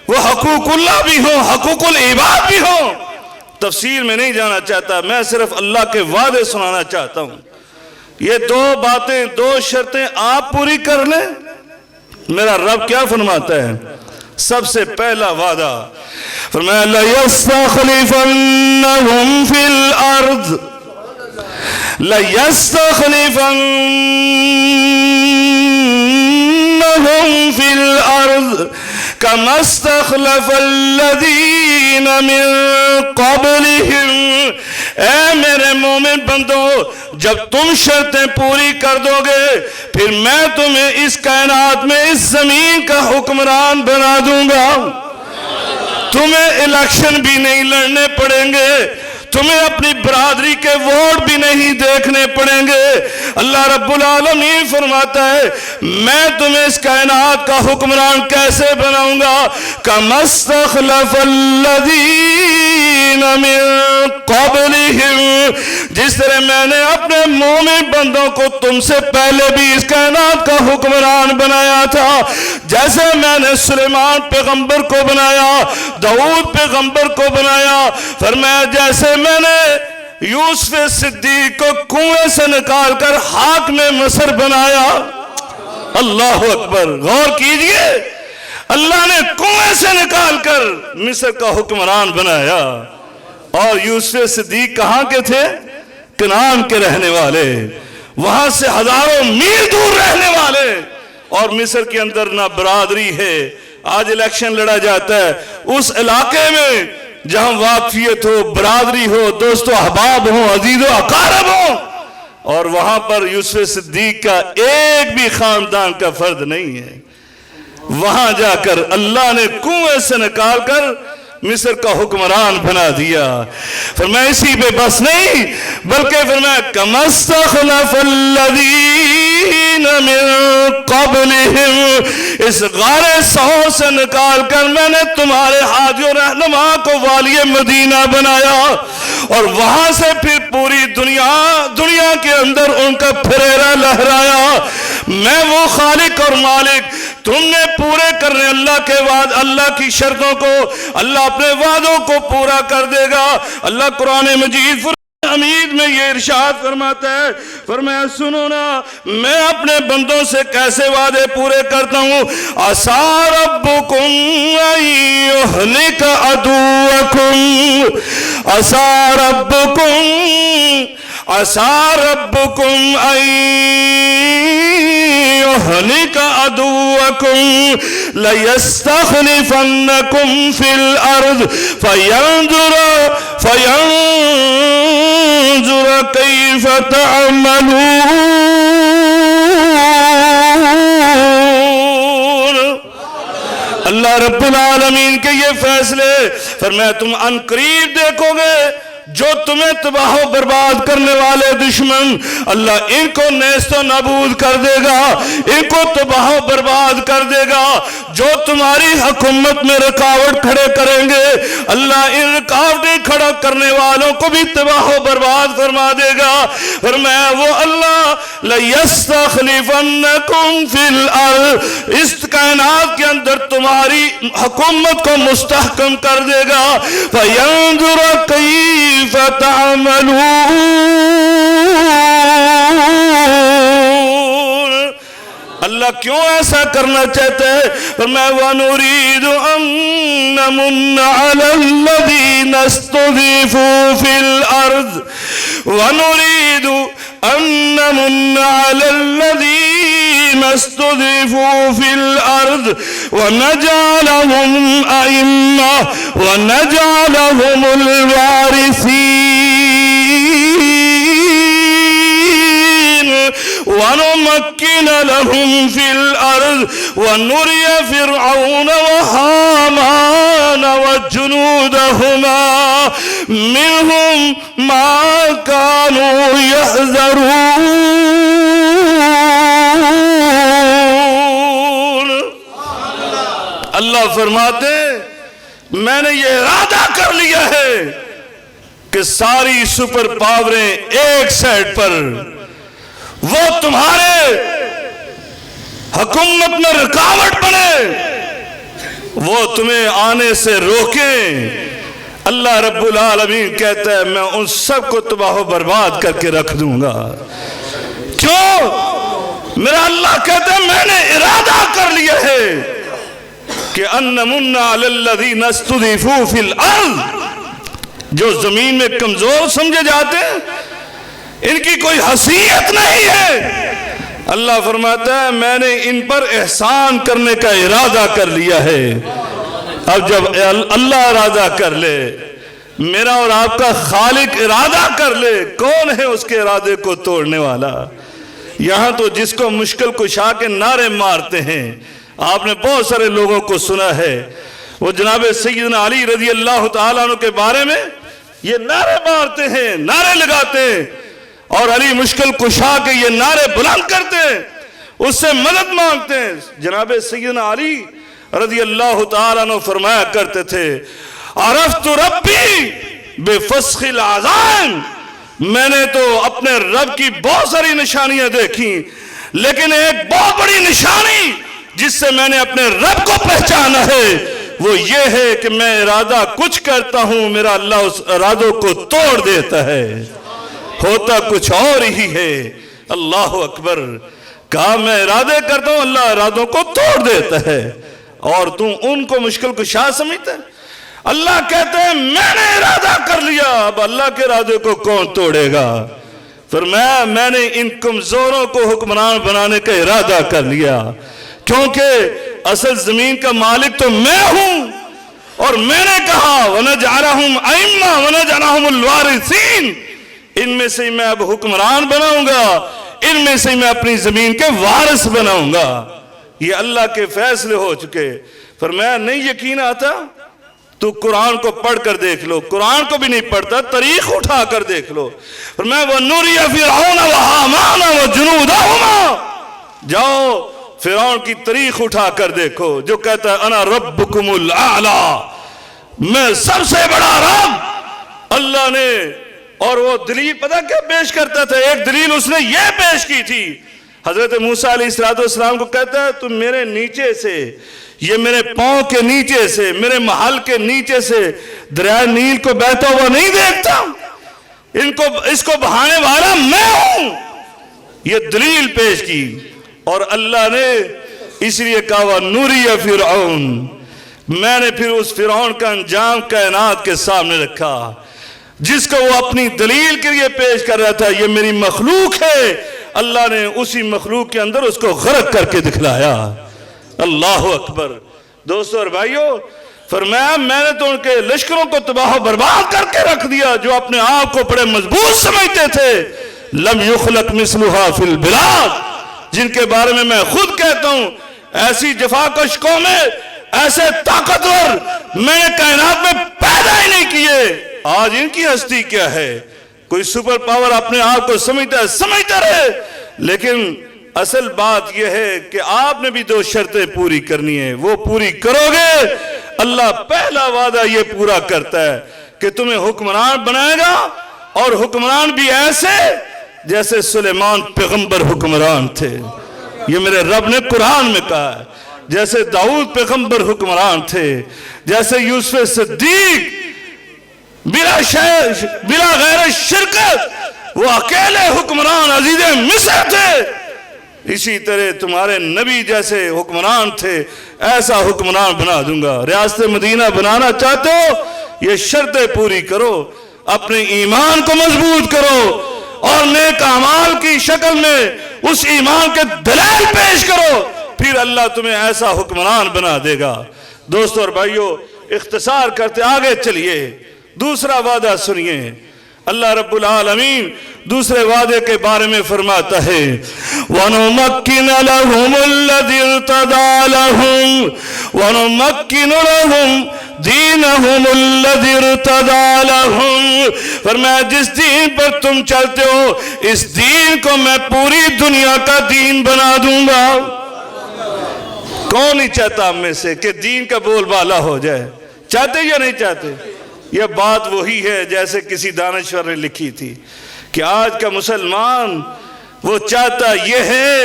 وہ حقوق اللہ بھی ہوں، حقوق العباد بھی ہوں۔ تفسیر میں نہیں جانا چاہتا، میں صرف اللہ کے وعدے سنانا چاہتا ہوں۔ یہ دو باتیں، دو شرطیں آپ پوری کر لیں، میرا رب کیا فرماتا ہے؟ سب سے پہلا وعدہ فرمایا لَيَسْتَخْلِفَنَّهُمْ فِي الْأَرْضِ، لَيَسْتَخْلِفَنَّهُمْ فِي الْأَرْضِ كَمَا اسْتَخْلَفَ الَّذِينَ مِن قَبْلِهِمْ۔ اے میرے مومن بندو، جب تم شرطیں پوری کر دو گے پھر میں تمہیں اس کائنات میں اس زمین کا حکمران بنا دوں گا۔ تمہیں الیکشن بھی نہیں لڑنے پڑیں گے، تمہیں اپنی برادری کے ووٹ بھی نہیں دیکھنے پڑیں گے۔ اللہ رب العالمین فرماتا ہے میں تمہیں اس کائنات کا حکمران کیسے بناؤں گا؟ كَمَا اسْتَخْلَفَ الَّذِينَ مِن قَبْلِهِمْ، جس طرح میں نے اپنے مومن بندوں کو تم سے پہلے بھی اس کائنات کا حکمران بنایا تھا، جیسے میں نے سلیمان پیغمبر کو بنایا، داؤد پیغمبر کو بنایا، فرمایا جیسے میں نے یوسف صدیق کو کنویں سے نکال کر حاکم مصر بنایا۔ اللہ اکبر، غور کیجئے، اللہ نے کنویں سے نکال کر مصر کا حکمران بنایا، اور یوسف صدیق کہاں کے تھے؟ کنعان کے رہنے والے، وہاں سے ہزاروں میل دور رہنے والے، اور مصر کے اندر نہ برادری ہے۔ آج الیکشن لڑا جاتا ہے اس علاقے میں جہاں واقفیت ہو، برادری ہو، دوست و احباب ہوں، عزیز و اقارب ہوں، اور وہاں پر یوسف صدیق کا ایک بھی خاندان کا فرد نہیں ہے۔ وہاں جا کر اللہ نے کنویں سے نکال کر مصر کا حکمران بنا دیا۔ فرمایا اسی پہ بس نہیں بلکہ فرمایا كَمَا اسْتَخْلَفَ الَّذِينَ مِن قَبْلِهِمْ، اس غار سہو سے نکال کر میں نے تمہارے حاجی و رہنما کو والی مدینہ بنایا، اور وہاں سے پھر پوری دنیا کے اندر ان کا پھریرا لہرایا۔ میں وہ خالق اور مالک، تم نے پورے کرنے اللہ کے وعد، اللہ کی شرطوں کو، اللہ اپنے وعدوں کو پورا کر دے گا۔ اللہ قرآن مجید حمید میں یہ ارشاد فرماتا ہے، فرمایا سنو نا میں اپنے بندوں سے کیسے وعدے پورے کرتا ہوں۔ عَسَىٰ رَبُّكُمْ أَن يُهْلِكَ عَدُوَّكُمْ، عَسَىٰ رَبُّكُمْ أَن يُهْلِكَ عَدُوَّكُمْ لَيَسْتَخْلِفَنَّكُمْ فِي الْأَرْضِ فَيَنْظُرَ كَيْفَ تَعْمَلُونَ۔ اللہ رب العالمین کے یہ فیصلے، فرمایا تم ان قریب دیکھو گے جو تمہیں تباہ و برباد کرنے والے دشمن، اللہ ان کو نیست و نابود کر دے گا، ان کو تباہ و برباد کر دے گا۔ جو تمہاری حکومت میں رکاوٹ کھڑے کریں گے، اللہ ان رکاوٹیں کھڑا کرنے والوں کو بھی تباہ و برباد فرما دے گا۔ فرمایا وہ اللہ لَيَسْتَخْلِفَنَّكُمْ فِي الْأَرْضِ، اس کائنات کے اندر تمہاری حکومت کو مستحکم کر دے گا۔ فَيَنْظُرَ كَيْفَ تَعْمَلُونَ، اللہ کیوں ایسا کرنا چاہتا ہے؟ فرمایا وَنُرِيدُ أَن نَّمُنَّ عَلَى الَّذِينَ اسْتُضْعِفُوا فِي الْأَرْضِ وَنُرِيدُ أَن نَّمُنَّ عَلَى الَّذِينَ اسْتُضْعِفُوا فِي الْأَرْضِ وَنَجْعَلَهُمْ أَئِمَّةً وَنَجْعَلَهُمُ الْوَارِثِينَ وَنُمَكِّنَ لَهُمْ فِي الْأَرْضِ وَنُرِيَ فِرْعَوْنَ وَهَامَانَ وَجُنُودَهُمَا مِنْهُمْ مَا كَانُوا يَحْذَرُونَ۔ اللہ فرماتے میں نے یہ ارادہ کر لیا ہے کہ ساری سپر پاوریں ایک سائڈ پر، وہ تمہارے حکومت میں رکاوٹ بنے، وہ تمہیں آنے سے روکیں۔ اللہ رب العالمین کہتا ہے میں ان سب کو تباہ و برباد کر کے رکھ دوں گا۔ کیوں؟ میرا اللہ کہتا ہے میں نے ارادہ کر لیا ہے کہ ان نمن علی الذین استضعفوا فی الارض، جو زمین میں کمزور سمجھے جاتے ہیں، ان کی کوئی حیثیت نہیں ہے، اللہ فرماتا ہے میں نے ان پر احسان کرنے کا ارادہ کر لیا ہے۔ اب جب اللہ ارادہ کر لے، میرا اور آپ کا خالق ارادہ کر لے، کون ہے اس کے ارادے کو توڑنے والا؟ یہاں تو جس کو مشکل کشا کے نعرے مارتے ہیں، آپ نے بہت سارے لوگوں کو سنا ہے، وہ جناب سیدنا علی رضی اللہ تعالیٰ عنہ کے بارے میں یہ نعرے مارتے ہیں، نعرے لگاتے ہیں، اور علی مشکل کشا کے یہ نعرے بلند کرتے ہیں، اس سے مدد مانگتے ہیں۔ جناب سیدنا علی رضی اللہ تعالیٰ عنہ فرمایا کرتے تھے عرفت ربی بفسخ العزائم، میں نے تو اپنے رب کی بہت ساری نشانیاں دیکھی، لیکن ایک بہت بڑی نشانی جس سے میں نے اپنے رب کو پہچانا ہے وہ یہ ہے کہ میں ارادہ کچھ کرتا ہوں، میرا اللہ اس ارادوں کو توڑ دیتا ہے، ہوتا کچھ اور ہی ہے۔ اللہ اکبر، کہا میں ارادے کرتا ہوں، اللہ ارادوں کو توڑ دیتا ہے، اور تم ان کو مشکل کشا سمجھتے ہیں۔ اللہ کہتے ہیں میں نے ارادہ کر لیا، اب اللہ کے ارادے کو کون توڑے گا؟ فرمایا میں نے ان کمزوروں کو حکمران بنانے کا ارادہ کر لیا، کیونکہ اصل زمین کا مالک تو میں ہوں، اور میں نے کہا وَنَجْعَلَهُمْ أَئِمَّةً وَنَجْعَلَهُمُ الْوَارِثِينَ، ان میں سے میں اب حکمران بناؤں گا، ان میں سے میں اپنی زمین کے وارث بناؤں گا۔ یہ اللہ کے فیصلے ہو چکے۔ فرمایا نہیں یقین آتا تو قرآن کو پڑھ کر دیکھ لو، قرآن کو بھی نہیں پڑھتا، تاریخ اٹھا کر دیکھ لو۔ فرمایا وَنُرِيَ فِرْعَوْنَ وَهَامَانَ وَجُنُودَهُمَا، جاؤ فرعون کی تاریخ اٹھا کر دیکھو، جو کہتا ہے انا ربکم الاعلی، میں سب سے بڑا رب۔ اللہ نے، اور وہ دلیل پتہ کیا پیش کرتا تھا؟ ایک دلیل اس نے یہ پیش کی تھی، حضرت موسیٰ علیہ السلام کو کہتا ہے تم میرے نیچے سے، یہ میرے پاؤں کے نیچے سے، میرے محل کے نیچے سے دریائے نیل کو بہتا ہوا نہیں دیکھتا؟ اس کو بہانے والا میں ہوں۔ یہ دلیل پیش کی، اور اللہ نے اس لیے کہا وَنُرِيَ فِرْعَوْنَ، میں نے پھر اس فرعون کا انجام کائنات کے سامنے رکھا، جس کو وہ اپنی دلیل کے لیے پیش کر رہا تھا، یہ میری مخلوق ہے، اللہ نے اسی مخلوق کے اندر اس کو غرق کر کے دکھلایا۔ اللہ اکبر۔ دوستو اور بھائیو، فرمایا میں نے تو ان کے لشکروں کو تباہ و برباد کر کے رکھ دیا، جو اپنے آپ کو بڑے مضبوط سمجھتے تھے۔ لم یخلق مثلها فی البلاد، جن کے بارے میں خود کہتا ہوں ایسی جفاکش قومیں، ایسے طاقتور میں نے کائنات میں پیدا ہی نہیں کیے۔ آج ان کی ہستی کیا ہے؟ کوئی سپر پاور اپنے آپ کو سمجھتا رہے، لیکن اصل بات یہ ہے کہ آپ نے بھی دو شرطیں پوری کرنی ہیں، وہ پوری کرو گے اللہ پہلا وعدہ یہ پورا کرتا ہے کہ تمہیں حکمران بنائے گا، اور حکمران بھی ایسے جیسے سلیمان پیغمبر حکمران تھے۔ یہ میرے رب نے قرآن میں کہا ہے، جیسے داؤد پیغمبر حکمران تھے، جیسے یوسف صدیق بلا غیر شرکت وہ اکیلے حکمران عزیز مصر تھے، اسی طرح تمہارے نبی جیسے حکمران تھے، ایسا حکمران بنا دوں گا۔ ریاست مدینہ بنانا چاہتے ہو، یہ شرطیں پوری کرو، اپنے ایمان کو مضبوط کرو، اور نیک اعمال کی شکل میں اس ایمان کے دلائل پیش کرو، پھر اللہ تمہیں ایسا حکمران بنا دے گا۔ دوستو اور بھائیو، اختصار کرتے آگے چلیے، دوسرا وعدہ سنیے۔ اللہ رب العالمین دوسرے وعدے کے بارے میں فرماتا ہے وَنُمَكِّنَ لَهُمُ الَّذِي ارْتَضَىٰ لَهُمْ وَنُمَكِّنُ لَهُمْ دِينَهُمُ الَّذِي ارْتَضَىٰ لَهُمْ، فرمایا جس دین پر تم چلتے ہو اس دین کو میں پوری دنیا کا دین بنا دوں گا۔ کون نہیں چاہتا ہم میں سے کہ دین کا بول بالا ہو جائے؟ چاہتے یا نہیں چاہتے؟ یہ بات وہی ہے جیسے کسی دانشور نے لکھی تھی کہ آج کا مسلمان وہ چاہتا یہ ہے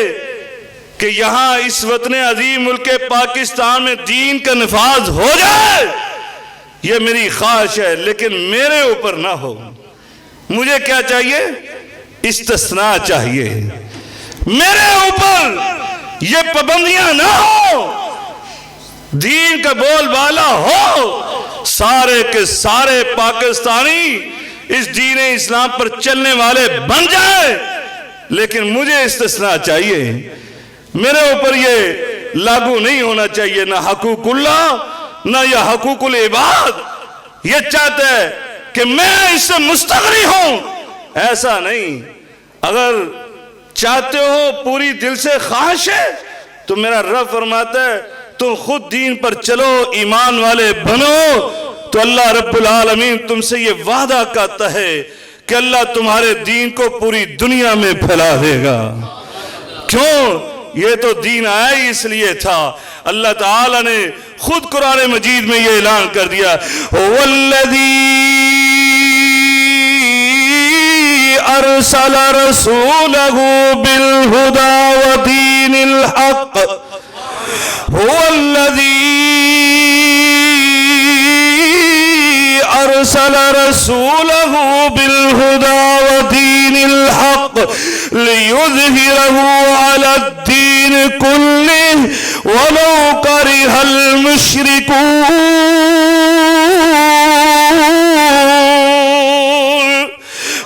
کہ یہاں اس وطن عظیم ملک پاکستان میں دین کا نفاذ ہو جائے، یہ میری خواہش ہے، لیکن میرے اوپر نہ ہو۔ مجھے کیا چاہیے؟ استثناء چاہیے، میرے اوپر یہ پابندیاں نہ ہو، دین کا بول بالا ہو، سارے کے سارے پاکستانی اس دین اسلام پر چلنے والے بن جائیں، لیکن مجھے استثناء چاہیے، میرے اوپر یہ لاگو نہیں ہونا چاہیے، نہ حقوق اللہ نہ یہ حقوق العباد۔ یہ چاہتا ہے کہ میں اس سے مستغنی ہوں، ایسا نہیں۔ اگر چاہتے ہو پوری دل سے خواہش ہے تو میرا رب فرماتا ہے تم خود دین پر چلو، ایمان والے بنو، تو اللہ رب العالمین تم سے یہ وعدہ کرتا ہے کہ اللہ تمہارے دین کو پوری دنیا میں پھیلا دے گا۔ کیوں؟ یہ تو دین آیا ہی اس لیے تھا۔ اللہ تعالیٰ نے خود قرآن مجید میں یہ اعلان کر دیا وَالَّذِي أَرْسَلَ رَسُولَهُ بِالْهُدَى وَدِينِ الْحَقِّ هو الذي أرسل رسوله بالهدى ودين الحق ليظهره على الدين كله ولو كره المشركون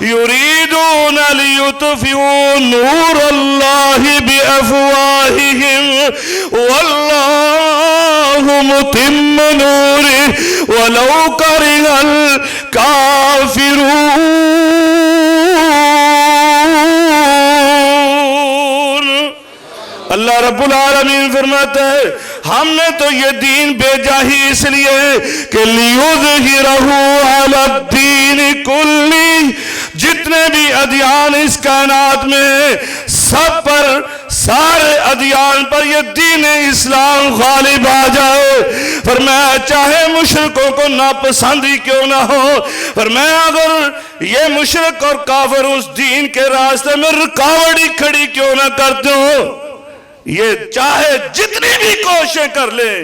يريدون ليطفئوا نور الله بأفواههم والله متم نوره ولو كره الكافرون۔ اللہ رب العالمین فرماتا ہے ہم نے تو یہ دین بھیجا ہی اس لیے کہ لیظہرہ علی الدین کلی، جتنے بھی ادیان اس کائنات میں سب پر، سارے ادیان پر یہ دین اسلام غالب آ جائے۔ فرمایا چاہے مشرکوں کو ناپسند ہی کیوں نہ ہو، فرمایا اگر یہ مشرک اور کافر اس دین کے راستے میں رکاوٹ ہی کھڑی کیوں نہ کرتے ہو، یہ چاہے جتنی بھی کوششیں کر لیں،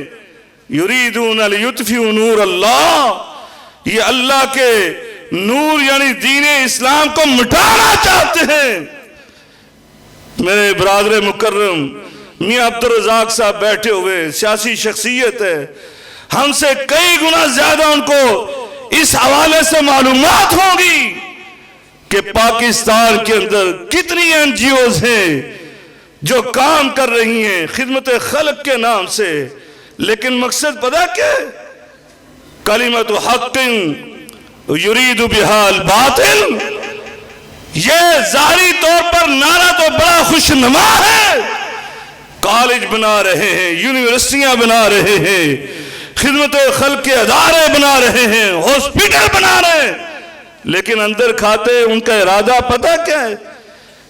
یریدون لیطفئوا نور اللہ، یہ اللہ کے نور یعنی دین اسلام کو مٹانا چاہتے ہیں۔ میرے برادر مکرم میاں عبدالرزاق صاحب بیٹھے ہوئے سیاسی شخصیت ہے، ہم سے کئی گنا زیادہ ان کو اس حوالے سے معلومات ہوں گی کہ پاکستان کے اندر کتنی این جی اوز ہیں جو کام کر رہی ہیں خدمت خلق کے نام سے، لیکن مقصد پتہ کیا ہے؟ کلمۃ حق یرید بہا الباطل۔ یہ ظاہری طور پر نعرہ تو بڑا خوشنما ہے، کالج بنا رہے ہیں، یونیورسٹیاں بنا رہے ہیں، خدمت خلق کے ادارے بنا رہے ہیں، ہاسپٹل بنا رہے ہیں، لیکن اندر کھاتے ان کا ارادہ پتہ کیا ہے؟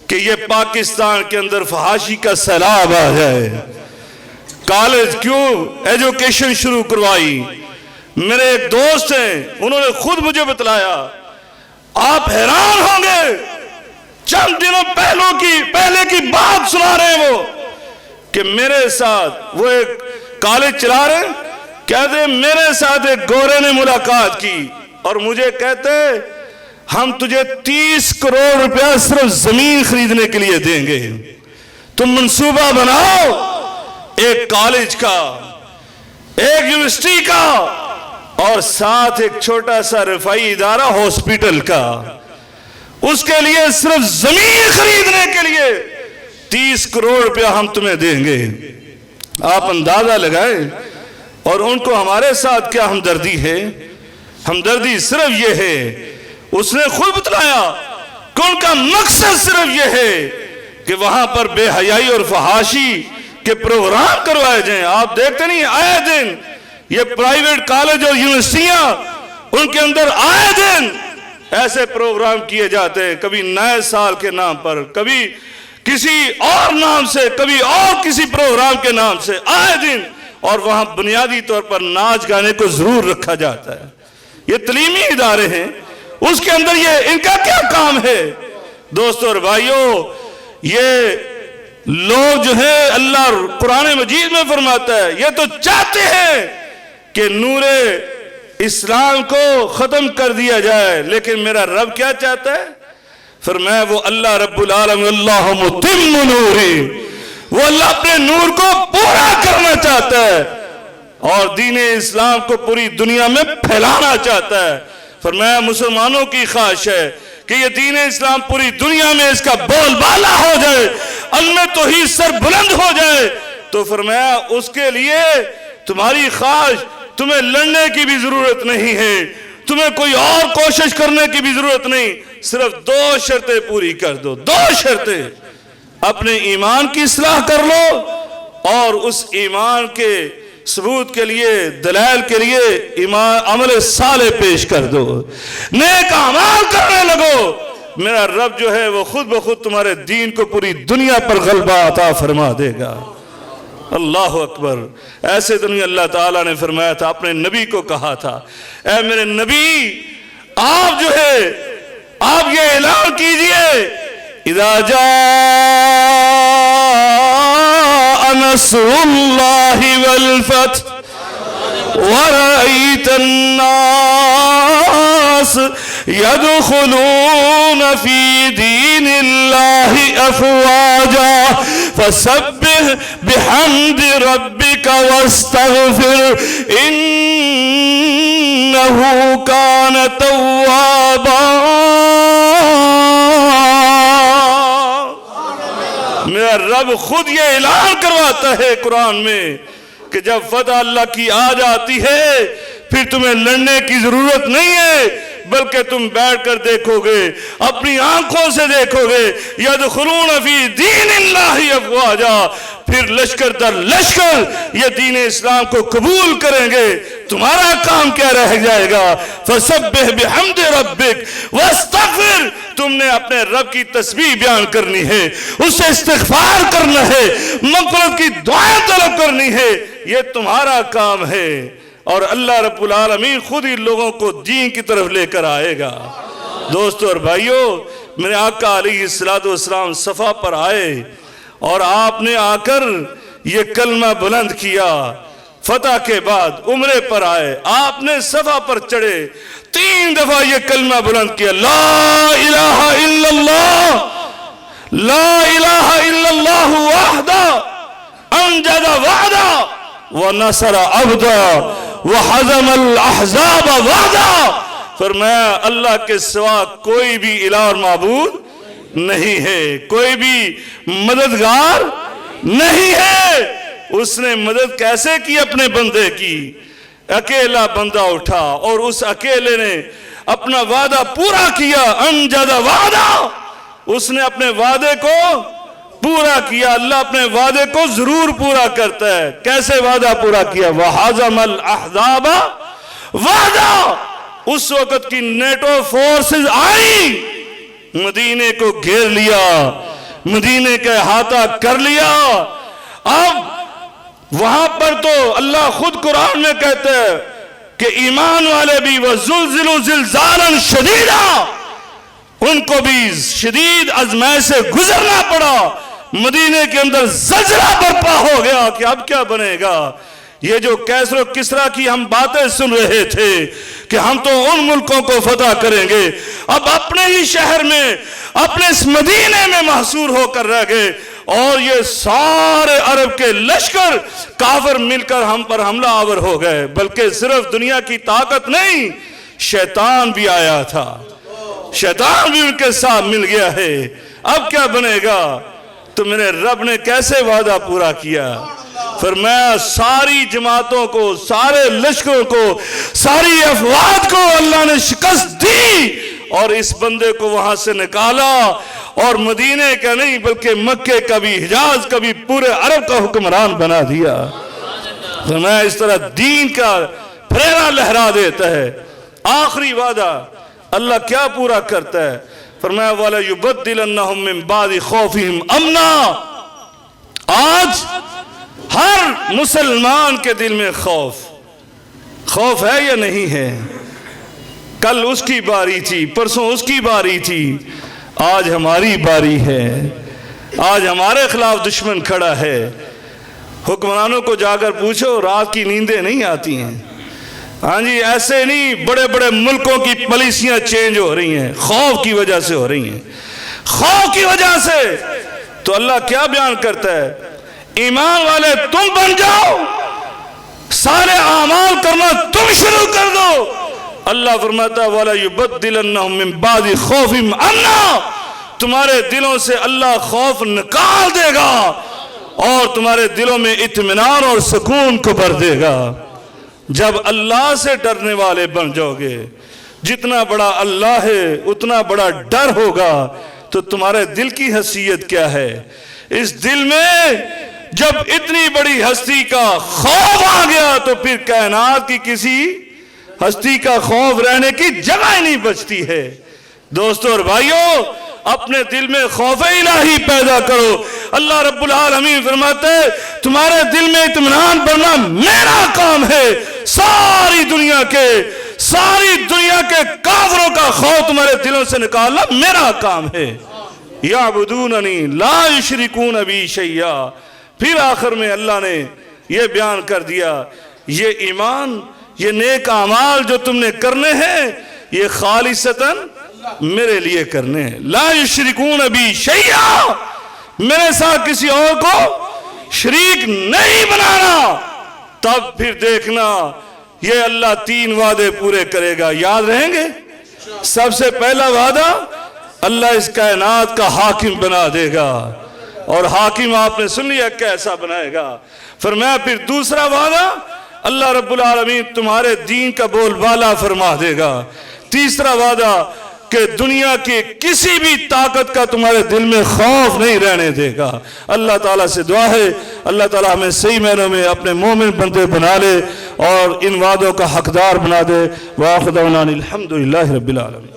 کہ یہ پاکستان کے اندر فحاشی کا سیلاب آ جائے۔ کالج کیوں ایجوکیشن شروع کروائی؟ میرے ایک دوست ہیں، انہوں نے خود مجھے بتلایا، آپ حیران ہوں گے، چند دنوں پہلے کی بات سنا رہے ہیں وہ، کہ میرے ساتھ وہ ایک کالج چلا رہے ہیں، کہتے ہیں میرے ساتھ ایک گورے نے ملاقات کی اور مجھے کہتے ہم تجھے 30 کروڑ روپیہ صرف زمین خریدنے کے لیے دیں گے، تم منصوبہ بناؤ ایک کالج کا، ایک یونیورسٹی کا، اور ساتھ ایک چھوٹا سا رفائی ادارہ ہاسپٹل کا، اس کے لیے صرف زمین خریدنے کے لیے 30 کروڑ روپیہ ہم تمہیں دیں گے۔ آپ اندازہ لگائیں، اور ان کو ہمارے ساتھ کیا ہمدردی ہے؟ ہمدردی صرف یہ ہے، اس نے خود بتلایا کہ ان کا مقصد صرف یہ ہے کہ وہاں پر بے حیائی اور فحاشی کے پروگرام کروائے جائیں۔ آپ دیکھتے نہیں آئے دن یہ پرائیویٹ کالج اور یونیورسٹیاں، ان کے اندر آئے دن ایسے پروگرام کیے جاتے ہیں، کبھی نئے سال کے نام پر، کبھی کسی اور نام سے، کبھی اور کسی پروگرام کے نام سے، آئے دن، اور وہاں بنیادی طور پر ناچ گانے کو ضرور رکھا جاتا ہے۔ یہ تعلیمی ادارے ہیں، اس کے اندر یہ ان کا کیا کام ہے؟ دوستو اور بھائیوں، یہ لوگ جو ہیں، اللہ قرآن مجید میں فرماتا ہے، یہ تو چاہتے ہیں کہ نور اسلام کو ختم کر دیا جائے، لیکن میرا رب کیا چاہتا ہے؟ فرمایا وہ اللہ رب العالمین اللہ متم نوری، وہ اللہ اپنے نور کو پورا کرنا چاہتا ہے اور دین اسلام کو پوری دنیا میں پھیلانا چاہتا ہے۔ فرمایا مسلمانوں کی خواہش ہے کہ یہ دین اسلام پوری دنیا میں اس کا بول بالا ہو جائے، علم توحید سر بلند ہو جائے۔ تو فرمایا اس کے لیے تمہاری خواہش، تمہیں لڑنے کی بھی ضرورت نہیں ہے، تمہیں کوئی اور کوشش کرنے کی بھی ضرورت نہیں، صرف 2 شرطیں پوری کر دو، 2 شرطیں۔ اپنے ایمان کی اصلاح کر لو، اور اس ایمان کے ثبوت کے لیے، دلائل کے لیے عمل صالح پیش کر دو، نیک اعمال کرنے لگو، میرا رب جو ہے وہ خود بخود تمہارے دین کو پوری دنیا پر غلبہ عطا فرما دے گا۔ اللہ اکبر۔ ایسے تو نہیں، اللہ تعالیٰ نے فرمایا تھا، اپنے نبی کو کہا تھا، اے میرے نبی، آپ جو ہے آپ یہ اعلان کیجئے، اذا جاء نصر اللہ والفتح ورأيت الناس يدخلون في دين الله أفواجا فسبح بحمد ربك واستغفر إنه كان توابا۔ میرا رب خود یہ اعلان کرواتا ہے قرآن میں کہ جب فتح اللہ کی آ جاتی ہے پھر تمہیں لڑنے کی ضرورت نہیں ہے، بلکہ تم بیٹھ کر دیکھو گے، اپنی آنکھوں سے دیکھو گے، یدخلون فی دین اللہ افواجا، پھر لشکر در لشکر یہ دین اسلام کو قبول کریں گے۔ تمہارا کام کیا رہ جائے گا؟ فسبح بحمد ربک واستغفر، تم نے اپنے رب کی تسبیح بیان کرنی ہے، اس سے استغفار کرنا ہے، مغفرت کی دعائیں طلب کرنی ہے، یہ تمہارا کام ہے، اور اللہ رب العالمین خود ہی لوگوں کو دین کی طرف لے کر آئے گا۔ دوستو اور بھائیوں، میرے آقا علیہ السلام صفا پر آئے اور آپ نے آ کر یہ کلمہ بلند کیا۔ فتح کے بعد عمرے پر آئے، آپ نے صفا پر چڑھے، 3 دفعہ یہ کلمہ بلند کیا، لا الہ الا اللہ، لا الہ الا اللہ وحدہ انجز وعدہ ونصر عبدہ وحزم الاحزاب وحدہ۔ فرمایا اللہ کے سوا کوئی بھی الہ اور معبود نہیں ہے، کوئی بھی مددگار نہیں ہے۔ اس نے مدد کیسے کی اپنے بندے کی؟ اکیلا بندہ اٹھا اور اس اکیلے نے اپنا وعدہ پورا کیا، انجز وعدہ، اس نے اپنے وعدے کو پورا کیا. اللہ اپنے وعدے کو ضرور پورا کرتا ہے. کیسے وعدہ پورا کیا؟ وَحَزَمَ الْأَحْزَابَ وعدہ. اس وقت کی نیٹو فورسز آئی, مدینے کو گھیر لیا, مدینے کا احاطہ کر لیا. اب وہاں پر تو اللہ خود قرآن میں کہتا ہے کہ ایمان والے بھی وَزُلْزِلُوا زِلْزَالًا شَدِيدًا, ان کو بھی شدید آزمائش سے گزرنا پڑا. مدینے کے اندر زلزلہ برپا ہو گیا کہ اب کیا بنے گا. یہ جو کیسر و کسرا کی ہم باتیں سن رہے تھے کہ ہم تو ان ملکوں کو فتح کریں گے, اب اپنے ہی شہر میں, اپنے اس مدینے میں محصور ہو کر رہ گئے. اور یہ سارے عرب کے لشکر کافر مل کر ہم پر حملہ آور ہو گئے. بلکہ صرف دنیا کی طاقت نہیں, شیطان بھی آیا تھا, شیطان بھی ان کے ساتھ مل گیا ہے. اب کیا بنے گا؟ تو میرے رب نے کیسے وعدہ پورا کیا؟ فرمایا ساری جماعتوں کو, سارے لشکروں کو, ساری افواج کو اللہ نے شکست دی اور اس بندے کو وہاں سے نکالا. اور مدینے کا نہیں بلکہ مکے کا بھی, حجاز کا بھی, پورے عرب کا حکمران بنا دیا. فرمایا اس طرح دین کا پھریرا لہرا دیتا ہے. آخری وعدہ اللہ کیا پورا کرتا ہے؟ فرمایا وَلَا يُبَدِّلَنَّهُم مِّن بَعْدِ خَوْفِهِمْ أَمْنًا. آج ہر مسلمان کے دل میں خوف ہے یا نہیں ہے؟ کل اس کی باری تھی, پرسوں اس کی باری تھی, آج ہماری باری ہے. آج ہمارے خلاف دشمن کھڑا ہے. حکمرانوں کو جا کر پوچھو, رات کی نیندیں نہیں آتی ہیں. ہاں جی, ایسے نہیں, بڑے بڑے ملکوں کی پالیسیاں چینج ہو رہی ہیں, خوف کی وجہ سے ہو رہی ہیں, خوف کی وجہ سے. تو اللہ کیا بیان کرتا ہے؟ ایمان والے تم بن جاؤ, سارے اعمال کرنا تم شروع کر دو. اللہ فرماتا ہے وَلَا يُبَدِّلَنَّهُم مِّن بَعْدِ خَوْفِهِمْ أَمْنًا. تمہارے دلوں سے اللہ خوف نکال دے گا اور تمہارے دلوں میں اطمینان اور سکون کو بھر دے گا. جب اللہ سے ڈرنے والے بن جاؤ گے, جتنا بڑا اللہ ہے اتنا بڑا ڈر ہوگا. تو تمہارے دل کی حیثیت کیا ہے؟ اس دل میں جب اتنی بڑی ہستی کا خوف آ گیا تو پھر کائنات کی کسی ہستی کا خوف رہنے کی جگہ ہی نہیں بچتی ہے. دوستو اور بھائیو, اپنے دل میں خوف الہی پیدا کرو. اللہ رب العالمین فرماتے ہیں تمہارے دل میں اطمینان بھرنا میرا کام ہے. ساری دنیا کے کافروں کا خوف تمہارے دلوں سے نکالنا میرا کام ہے. یعبدوننی لا یشرکون بی شیئا. پھر آخر میں اللہ نے یہ بیان کر دیا, یہ ایمان, یہ نیک اعمال جو تم نے کرنے ہیں یہ خالصتاً میرے لیے کرنے ہیں. لا یشرکون بی شیئا, میرے ساتھ کسی اور کو شریک نہیں بنانا. تب پھر دیکھنا یہ اللہ 3 وعدے پورے کرے گا. یاد رہیں گے؟ سب سے پہلا وعدہ, اللہ اس کائنات کا حاکم بنا دے گا. اور حاکم آپ نے سن لیا کیسا بنائے گا. فرمایا پھر دوسرا وعدہ, اللہ رب العالمین تمہارے دین کا بول بالا فرما دے گا. تیسرا وعدہ کہ دنیا کی کسی بھی طاقت کا تمہارے دل میں خوف نہیں رہنے دے گا. اللہ تعالیٰ سے دعا ہے اللہ تعالیٰ ہمیں صحیح معنوں میں اپنے مومن بندے بنا لے اور ان وعدوں کا حقدار بنا دے. وآخر دعوانا الحمدللہ رب العالمین.